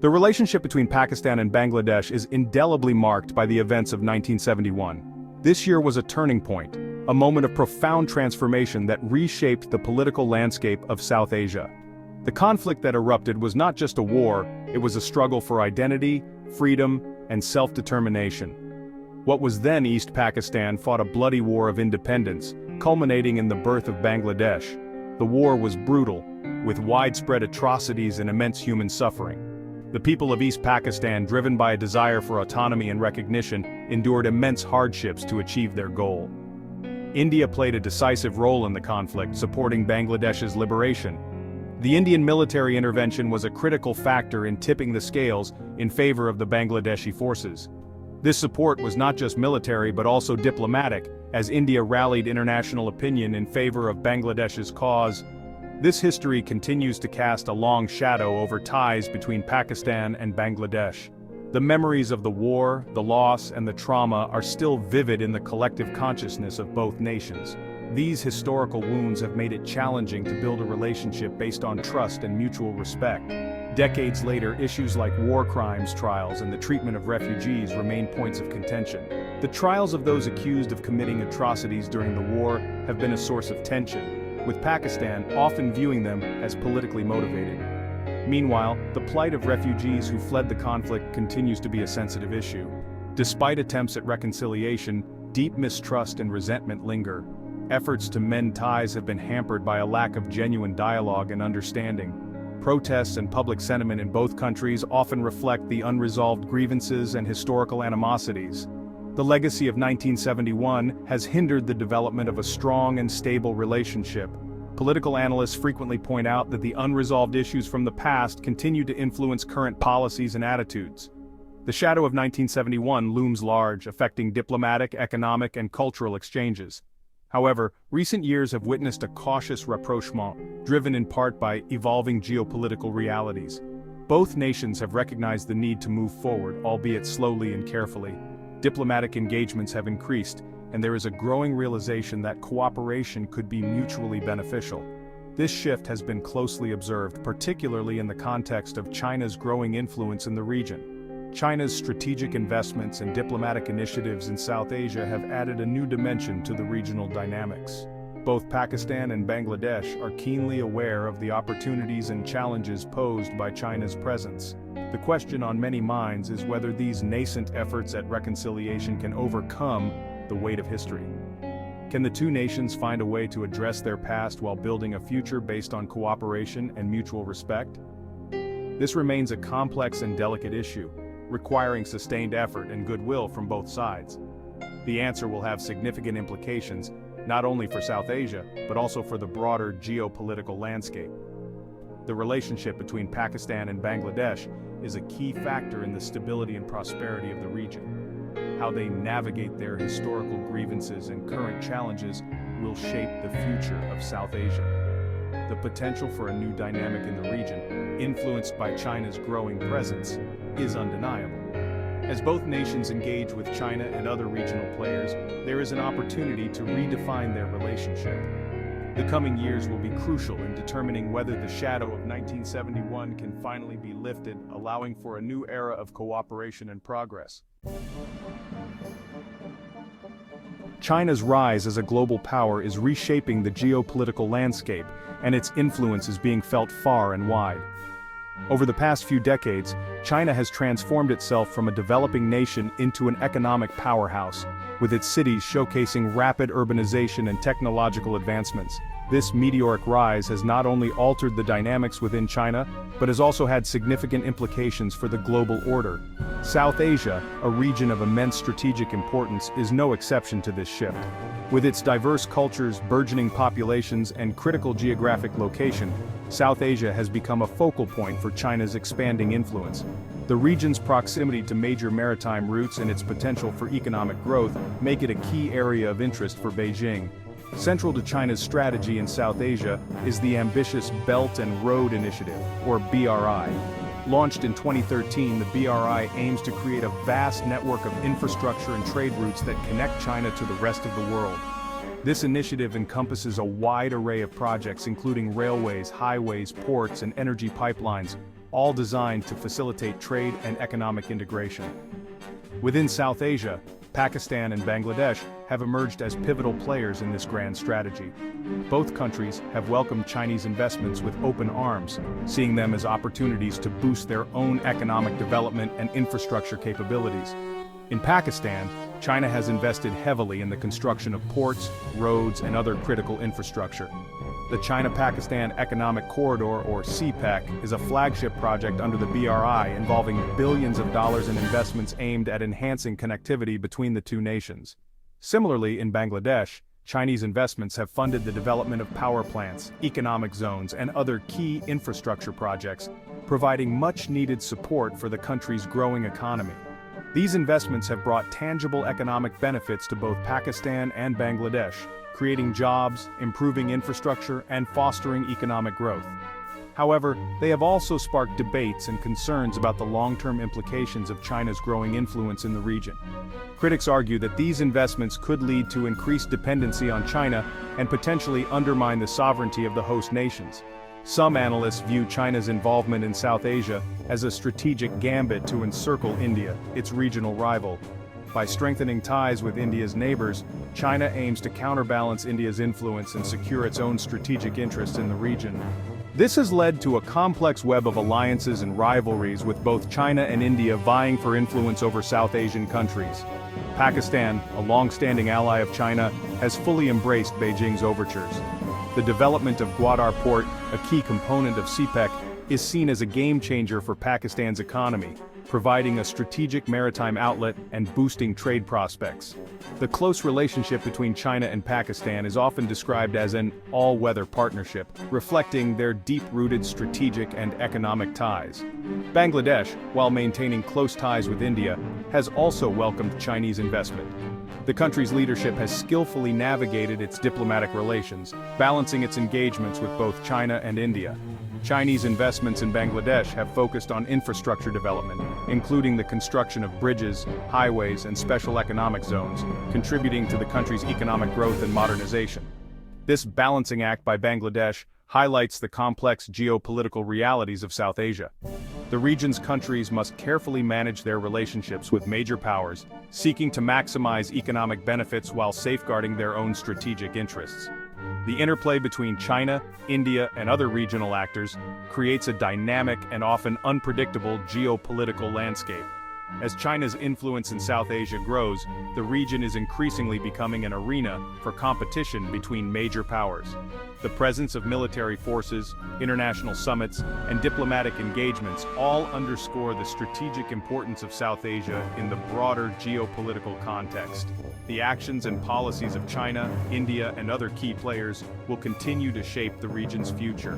The relationship between Pakistan and Bangladesh is indelibly marked by the events of 1971. This year was a turning point, a moment of profound transformation that reshaped the political landscape of South Asia. The conflict that erupted was not just a war, it was a struggle for identity, freedom, and self-determination. What was then East Pakistan fought a bloody war of independence, culminating in the birth of Bangladesh. The war was brutal, with widespread atrocities and immense human suffering. The people of East Pakistan, driven by a desire for autonomy and recognition, endured immense hardships to achieve their goal. India played a decisive role in the conflict, supporting Bangladesh's liberation. The Indian military intervention was a critical factor in tipping the scales in favor of the Bangladeshi forces. This support was not just military but also diplomatic, as India rallied international opinion in favor of Bangladesh's cause. This history continues to cast a long shadow over ties between Pakistan and Bangladesh. The memories of the war, the loss, and the trauma are still vivid in the collective consciousness of both nations. These historical wounds have made it challenging to build a relationship based on trust and mutual respect. Decades later, issues like war crimes trials and the treatment of refugees remain points of contention. The trials of those accused of committing atrocities during the war have been a source of tension, with Pakistan often viewing them as politically motivated. Meanwhile, the plight of refugees who fled the conflict continues to be a sensitive issue. Despite attempts at reconciliation, deep mistrust and resentment linger. Efforts to mend ties have been hampered by a lack of genuine dialogue and understanding. Protests and public sentiment in both countries often reflect the unresolved grievances and historical animosities. The legacy of 1971 has hindered the development of a strong and stable relationship. Political analysts frequently point out that the unresolved issues from the past continue to influence current policies and attitudes. The shadow of 1971 looms large, affecting diplomatic, economic, and cultural exchanges. However, recent years have witnessed a cautious rapprochement, driven in part by evolving geopolitical realities. Both nations have recognized the need to move forward, albeit slowly and carefully. Diplomatic engagements have increased, and there is a growing realization that cooperation could be mutually beneficial. This shift has been closely observed, particularly in the context of China's growing influence in the region. China's strategic investments and diplomatic initiatives in South Asia have added a new dimension to the regional dynamics. Both Pakistan and Bangladesh are keenly aware of the opportunities and challenges posed by China's presence. The question on many minds is whether these nascent efforts at reconciliation can overcome the weight of history. Can the two nations find a way to address their past while building a future based on cooperation and mutual respect? This remains a complex and delicate issue, requiring sustained effort and goodwill from both sides. The answer will have significant implications, not only for South Asia, but also for the broader geopolitical landscape. The relationship between Pakistan and Bangladesh is a key factor in the stability and prosperity of the region. How they navigate their historical grievances and current challenges will shape the future of South Asia. The potential for a new dynamic in the region, influenced by China's growing presence, is undeniable. As both nations engage with China and other regional players, there is an opportunity to redefine their relationship. The coming years will be crucial in determining whether the shadow of 1971 can finally be lifted, allowing for a new era of cooperation and progress. China's rise as a global power is reshaping the geopolitical landscape, and its influence is being felt far and wide. Over the past few decades, China has transformed itself from a developing nation into an economic powerhouse, with its cities showcasing rapid urbanization and technological advancements. This meteoric rise has not only altered the dynamics within China, but has also had significant implications for the global order. South Asia, a region of immense strategic importance, is no exception to this shift. With its diverse cultures, burgeoning populations, and critical geographic location, South Asia has become a focal point for China's expanding influence. The region's proximity to major maritime routes and its potential for economic growth make it a key area of interest for Beijing. Central to China's strategy in South Asia is the ambitious Belt and Road Initiative, or BRI. Launched in 2013, the BRI aims to create a vast network of infrastructure and trade routes that connect China to the rest of the world. This initiative encompasses a wide array of projects including railways, highways, ports, and energy pipelines, all designed to facilitate trade and economic integration. Within South Asia, Pakistan and Bangladesh have emerged as pivotal players in this grand strategy. Both countries have welcomed Chinese investments with open arms, seeing them as opportunities to boost their own economic development and infrastructure capabilities. In Pakistan, China has invested heavily in the construction of ports, roads, and other critical infrastructure. The China-Pakistan Economic Corridor, or CPEC, is a flagship project under the BRI involving billions of dollars in investments aimed at enhancing connectivity between the two nations. Similarly, in Bangladesh, Chinese investments have funded the development of power plants, economic zones, and other key infrastructure projects, providing much-needed support for the country's growing economy. These investments have brought tangible economic benefits to both Pakistan and Bangladesh, creating jobs, improving infrastructure, and fostering economic growth. However, they have also sparked debates and concerns about the long-term implications of China's growing influence in the region. Critics argue that these investments could lead to increased dependency on China and potentially undermine the sovereignty of the host nations. Some analysts view China's involvement in South Asia as a strategic gambit to encircle India, its regional rival. By strengthening ties with India's neighbors, China aims to counterbalance India's influence and secure its own strategic interests in the region. This has led to a complex web of alliances and rivalries, with both China and India vying for influence over South Asian countries. Pakistan, a long-standing ally of China, has fully embraced Beijing's overtures. The development of Gwadar Port, a key component of CPEC, is seen as a game-changer for Pakistan's economy, providing a strategic maritime outlet and boosting trade prospects. The close relationship between China and Pakistan is often described as an all-weather partnership, reflecting their deep-rooted strategic and economic ties. Bangladesh, while maintaining close ties with India, has also welcomed Chinese investment. The country's leadership has skillfully navigated its diplomatic relations, balancing its engagements with both China and India. Chinese investments in Bangladesh have focused on infrastructure development, including the construction of bridges, highways, and special economic zones, contributing to the country's economic growth and modernization. This balancing act by Bangladesh highlights the complex geopolitical realities of South Asia. The region's countries must carefully manage their relationships with major powers, seeking to maximize economic benefits while safeguarding their own strategic interests. The interplay between China, India, and other regional actors creates a dynamic and often unpredictable geopolitical landscape. As China's influence in South Asia grows, the region is increasingly becoming an arena for competition between major powers. The presence of military forces, international summits, and diplomatic engagements all underscore the strategic importance of South Asia in the broader geopolitical context. The actions and policies of China, India, and other key players will continue to shape the region's future.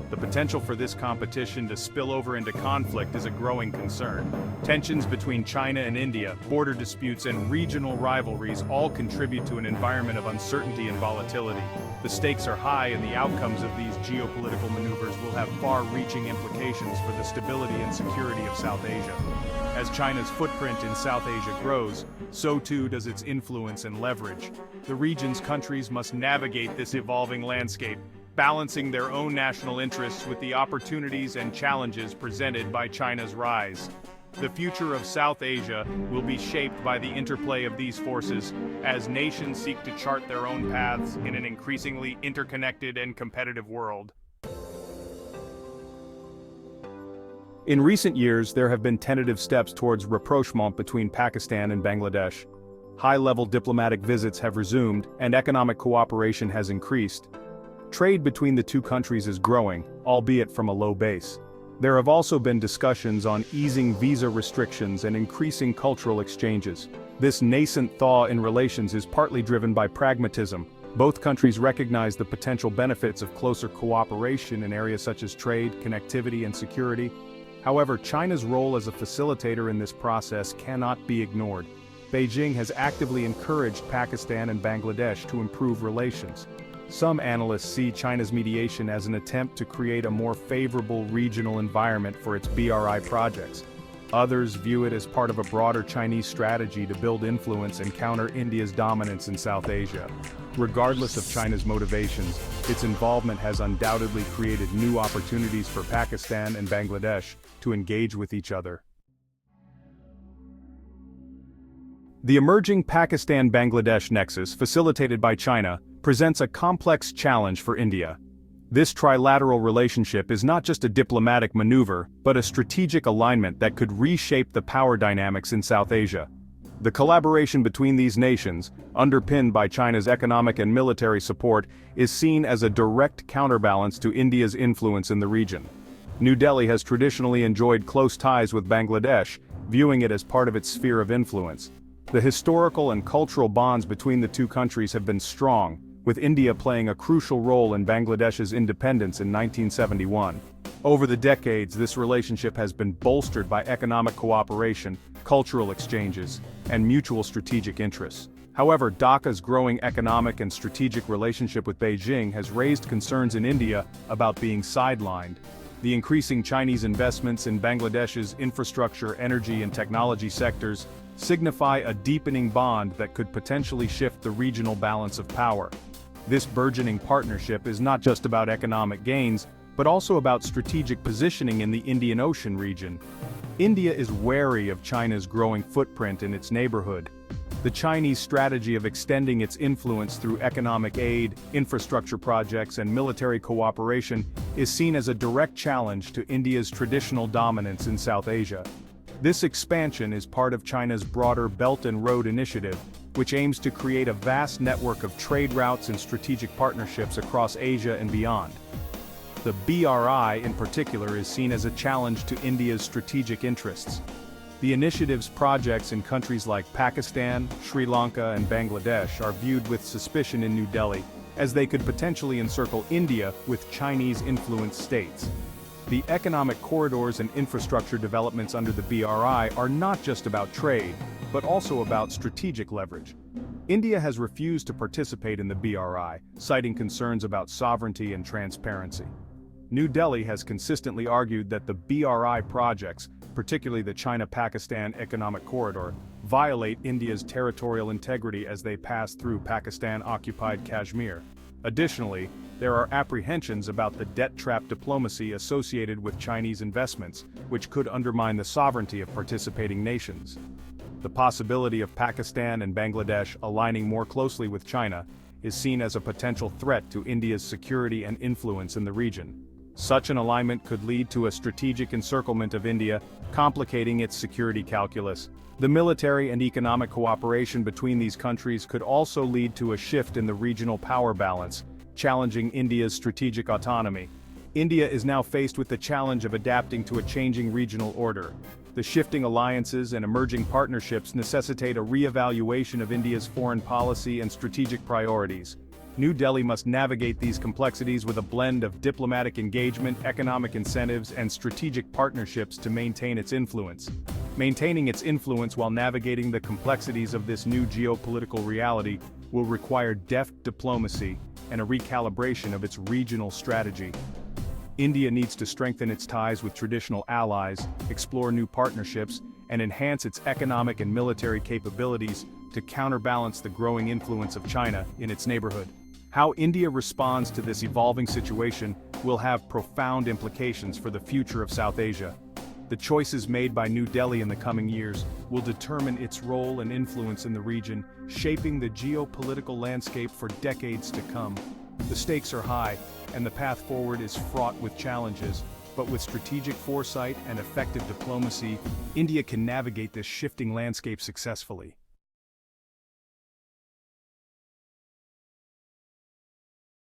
The potential for this competition to spill over into conflict is a growing concern. Tensions between China and India, border disputes, and regional rivalries all contribute to an environment of uncertainty and volatility. The stakes are high, and the outcomes of these geopolitical maneuvers will have far-reaching implications for the stability and security of South Asia. As China's footprint in South Asia grows, so too does its influence and leverage. The region's countries must navigate this evolving landscape, balancing their own national interests with the opportunities and challenges presented by China's rise. The future of South Asia will be shaped by the interplay of these forces as nations seek to chart their own paths in an increasingly interconnected and competitive world. In recent years, there have been tentative steps towards rapprochement between Pakistan and Bangladesh. High-level diplomatic visits have resumed, and economic cooperation has increased. Trade between the two countries is growing, albeit from a low base. There have also been discussions on easing visa restrictions and increasing cultural exchanges. This nascent thaw in relations is partly driven by pragmatism. Both countries recognize the potential benefits of closer cooperation in areas such as trade, connectivity, and security. However, China's role as a facilitator in this process cannot be ignored. Beijing has actively encouraged Pakistan and Bangladesh to improve relations. Some analysts see China's mediation as an attempt to create a more favorable regional environment for its BRI projects. Others view it as part of a broader Chinese strategy to build influence and counter India's dominance in South Asia. Regardless of China's motivations, its involvement has undoubtedly created new opportunities for Pakistan and Bangladesh to engage with each other. The emerging Pakistan-Bangladesh nexus, facilitated by China, presents a complex challenge for India. This trilateral relationship is not just a diplomatic maneuver, but a strategic alignment that could reshape the power dynamics in South Asia. The collaboration between these nations, underpinned by China's economic and military support, is seen as a direct counterbalance to India's influence in the region. New Delhi has traditionally enjoyed close ties with Bangladesh, viewing it as part of its sphere of influence. The historical and cultural bonds between the two countries have been strong, with India playing a crucial role in Bangladesh's independence in 1971. Over the decades, this relationship has been bolstered by economic cooperation, cultural exchanges, and mutual strategic interests. However, Dhaka's growing economic and strategic relationship with Beijing has raised concerns in India about being sidelined. The increasing Chinese investments in Bangladesh's infrastructure, energy, and technology sectors signify a deepening bond that could potentially shift the regional balance of power. This burgeoning partnership is not just about economic gains, but also about strategic positioning in the Indian Ocean region. India is wary of China's growing footprint in its neighborhood. The Chinese strategy of extending its influence through economic aid, infrastructure projects, and military cooperation is seen as a direct challenge to India's traditional dominance in South Asia. This expansion is part of China's broader Belt and Road Initiative, which aims to create a vast network of trade routes and strategic partnerships across Asia and beyond. The BRI in particular is seen as a challenge to India's strategic interests. The initiative's projects in countries like Pakistan, Sri Lanka, and Bangladesh are viewed with suspicion in New Delhi, as they could potentially encircle India with Chinese-influenced states. The economic corridors and infrastructure developments under the BRI are not just about trade, but also about strategic leverage. India has refused to participate in the BRI, citing concerns about sovereignty and transparency. New Delhi has consistently argued that the BRI projects, particularly the China-Pakistan Economic Corridor, violate India's territorial integrity as they pass through Pakistan-occupied Kashmir. Additionally, there are apprehensions about the debt trap diplomacy associated with Chinese investments, which could undermine the sovereignty of participating nations. The possibility of Pakistan and Bangladesh aligning more closely with China is seen as a potential threat to India's security and influence in the region. Such an alignment could lead to a strategic encirclement of India, complicating its security calculus. The military and economic cooperation between these countries could also lead to a shift in the regional power balance, challenging India's strategic autonomy. India is now faced with the challenge of adapting to a changing regional order. The shifting alliances and emerging partnerships necessitate a re-evaluation of India's foreign policy and strategic priorities. New Delhi must navigate these complexities with a blend of diplomatic engagement, economic incentives, and strategic partnerships to maintain its influence. Maintaining its influence while navigating the complexities of this new geopolitical reality will require deft diplomacy and a recalibration of its regional strategy. India needs to strengthen its ties with traditional allies, explore new partnerships, and enhance its economic and military capabilities to counterbalance the growing influence of China in its neighborhood. How India responds to this evolving situation will have profound implications for the future of South Asia. The choices made by New Delhi in the coming years will determine its role and influence in the region, shaping the geopolitical landscape for decades to come. The stakes are high, and the path forward is fraught with challenges, but with strategic foresight and effective diplomacy, India can navigate this shifting landscape successfully.